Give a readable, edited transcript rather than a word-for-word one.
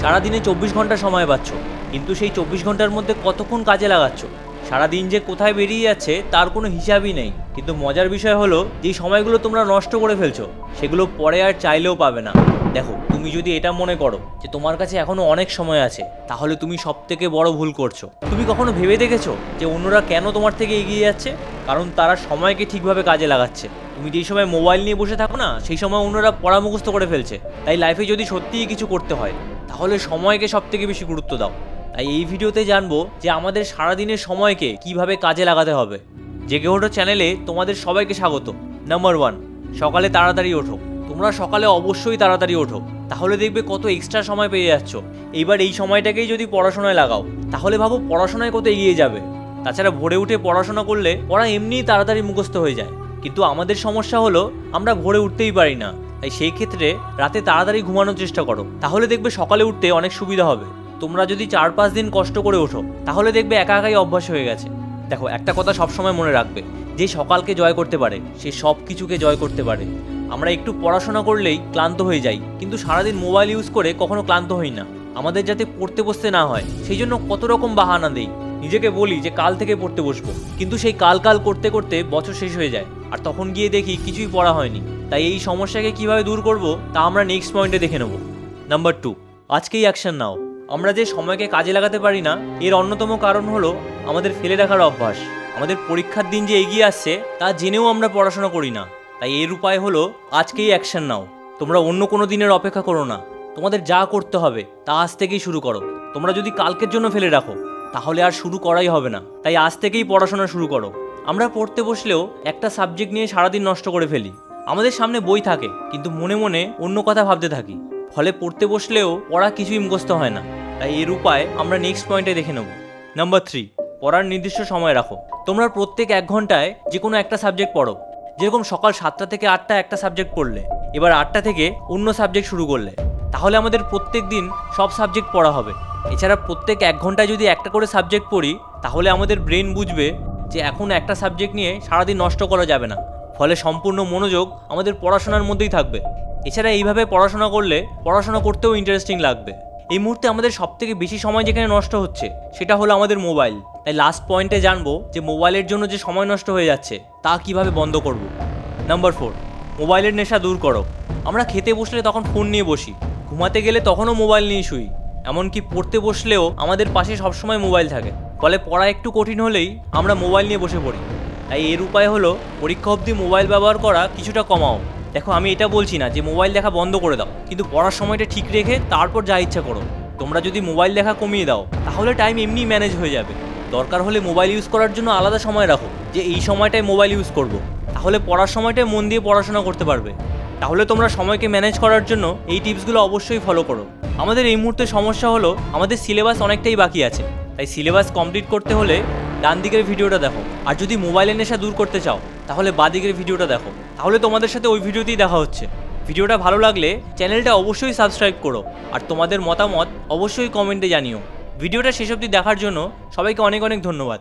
সারাদিনে 24 ঘন্টা সময় পাচ্ছ, কিন্তু সেই 24 ঘন্টার মধ্যে কতক্ষণ কাজে লাগাচ্ছ? সারাদিন যে কোথায় বেরিয়ে যাচ্ছে তার কোনো হিসাবই নেই। কিন্তু মজার বিষয় হলো যে সময়গুলো তোমরা নষ্ট করে ফেলছো সেগুলো পরে আর চাইলেও পাবে না। দেখো, তুমি যদি এটা মনে করো যে তোমার কাছে এখনো অনেক সময় আছে, তাহলে তুমি সবথেকে বড় ভুল করছো। তুমি কখনো ভেবে দেখেছো যে অন্যরা কেন তোমার থেকে এগিয়ে যাচ্ছে? কারণ তারা সময়কে ঠিকভাবে কাজে লাগাচ্ছে। তুমি যেই সময় মোবাইল নিয়ে বসে থাকো না, সেই সময় অন্যরা পড়া মুখস্থ করে ফেলছে। তাই লাইফে যদি সত্যিই কিছু করতে হয়, তাহলে সময়কে সবথেকে বেশি গুরুত্ব দাও। তাই এই ভিডিওতে জানবো যে আমাদের সারাদিনের সময়কে কিভাবে কাজে লাগাতে হবে। জেগে ওঠো চ্যানেলে তোমাদের সবাইকে স্বাগত। নাম্বার 1, সকালে তাড়াতাড়ি ওঠো। তোমরা সকালে অবশ্যই তাড়াতাড়ি ওঠো, তাহলে দেখবে কত এক্সট্রা সময় পেয়ে যাচ্ছ। এইবার এই সময়টাকেই যদি পড়াশোনায় লাগাও, তাহলে ভাবো পড়াশোনায় কত এগিয়ে যাবে। তাছাড়া ভোরে উঠে পড়াশোনা করলে পড়া এমনিই তাড়াতাড়ি মুখস্থ হয়ে যায়। কিন্তু আমাদের সমস্যা হলো আমরা ভোরে উঠতেই পারি না। তাই সেই ক্ষেত্রে রাতে তাড়াতাড়ি ঘুমানোর চেষ্টা করো, তাহলে দেখবে সকালে উঠতে অনেক সুবিধা হবে। তোমরা যদি 4-5 দিন কষ্ট করে ওঠো, তাহলে দেখবে একা একাই অভ্যাস হয়ে গেছে। দেখো, একটা কথা সবসময় মনে রাখবে, যে সকালকে জয় করতে পারে সে সব কিছুকে জয় করতে পারে। আমরা একটু পড়াশোনা করলেই ক্লান্ত হয়ে যাই, কিন্তু সারাদিন মোবাইল ইউজ করে কখনো ক্লান্ত হই না। আমাদের যাতে পড়তে বসতে না হয় সেই জন্য কত রকম বাহানা দেই। নিজেকে বলি যে কাল থেকে পড়তে বসবো, কিন্তু সেই কাল করতে করতে বছর শেষ হয়ে যায়, আর তখন গিয়ে দেখি কিছুই পড়া হয়নি। তাই এই সমস্যাকে কিভাবে দূর করব তা আমরা নেক্সট পয়েন্টে দেখে নেব। নাম্বার 2, আজকেই অ্যাকশন নাও। আমরা যে সময়কে কাজে লাগাতে পারি না, এর অন্যতম কারণ হলো আমাদের ফেলে রাখার অভ্যাস। আমাদের পরীক্ষার দিন যে এগিয়ে আসছে তা জেনেও আমরা পড়াশোনা করি না। তাই এর উপায় হলো আজকেই অ্যাকশন নাও। তোমরা অন্য কোনো দিনের অপেক্ষা করো না, তোমাদের যা করতে হবে তা আজ থেকেই শুরু করো। তোমরা যদি কালকের জন্য ফেলে রাখো, তাহলে আর শুরু করাই হবে না। তাই আজ থেকেই পড়াশোনা শুরু করো। আমরা পড়তে বসলেও একটা সাবজেক্ট নিয়ে সারাদিন নষ্ট করে ফেলি। আমাদের সামনে বই থাকে, কিন্তু মনে মনে অন্য কথা ভাবতে থাকি। ফলে পড়তে বসলেও পড়া কিছুই মুখস্থ হয় না। তাই এর উপায় আমরা নেক্সট পয়েন্টে দেখে নেব। নাম্বার 3, পড়ার নির্দিষ্ট সময় রাখো। তোমরা প্রত্যেক 1 ঘন্টায় যে কোনো একটা সাবজেক্ট পড়ো। যেরকম সকাল 7টা থেকে 8টা একটা সাবজেক্ট পড়লে, এবার 8টা থেকে অন্য সাবজেক্ট শুরু করলে, তাহলে আমাদের প্রত্যেক দিন সব সাবজেক্ট পড়া হবে। এছাড়া প্রত্যেক 1 ঘন্টায় যদি একটা করে সাবজেক্ট পড়ি, তাহলে আমাদের ব্রেন বুঝবে যে এখন একটা সাবজেক্ট নিয়ে সারাদিন নষ্ট করা যাবে না। ফলে সম্পূর্ণ মনোযোগ আমাদের পড়াশোনার মধ্যেই থাকবে। এছাড়া এইভাবে পড়াশোনা করলে পড়াশোনা করতেও ইন্টারেস্টিং লাগবে। এই মুহূর্তে আমাদের সবথেকে বেশি সময় যেখানে নষ্ট হচ্ছে সেটা হলো আমাদের মোবাইল। তাই লাস্ট পয়েন্টে জানবো যে মোবাইলের জন্য যে সময় নষ্ট হয়ে যাচ্ছে তা কিভাবে বন্ধ করব। নাম্বার 4, মোবাইলের নেশা দূর করো। আমরা খেতে বসলে তখন ফোন নিয়ে বসি, ঘুমাতে গেলে তখনও মোবাইল নিয়ে শুই, এমনকি পড়তে বসলেও আমাদের পাশে সবসময় মোবাইল থাকে। ফলে পড়া একটু কঠিন হলেই আমরা মোবাইল নিয়ে বসে পড়ি। তাই এর উপায় হলো পরীক্ষা অবধি মোবাইল ব্যবহার করা কিছুটা কমাও। দেখো, আমি এটা বলছি না যে মোবাইল দেখা বন্ধ করে দাও, কিন্তু পড়ার সময়টা ঠিক রেখে তারপর যা ইচ্ছা করো। তোমরা যদি মোবাইল দেখা কমিয়ে দাও, তাহলে টাইম এমনি ম্যানেজ হয়ে যাবে। দরকার হলে মোবাইল ইউজ করার জন্য আলাদা সময় রাখো, যে এই সময়টায় মোবাইল ইউজ করব। তাহলে পড়ার সময়টায় মন দিয়ে পড়াশোনা করতে পারবে। তাহলে তোমরা সময়কে ম্যানেজ করার জন্য এই টিপসগুলো অবশ্যই ফলো করো। আমাদের এই মুহূর্তে সমস্যা হলো আমাদের সিলেবাস অনেকটাই বাকি আছে। তাই সিলেবাস কমপ্লিট করতে হলে ডান দিকের ভিডিওটা দেখো, আর যদি মোবাইলের নেশা দূর করতে চাও তাহলে বাঁ দিকের ভিডিওটা দেখো। তাহলে তোমাদের সাথে ওই ভিডিওতেই দেখা হচ্ছে। ভিডিওটা ভালো লাগলে চ্যানেলটা অবশ্যই সাবস্ক্রাইব করো, আর তোমাদের মতামত অবশ্যই কমেন্টে জানিও। ভিডিওটা শেষ অবধি দেখার জন্য সবাইকে অনেক অনেক ধন্যবাদ।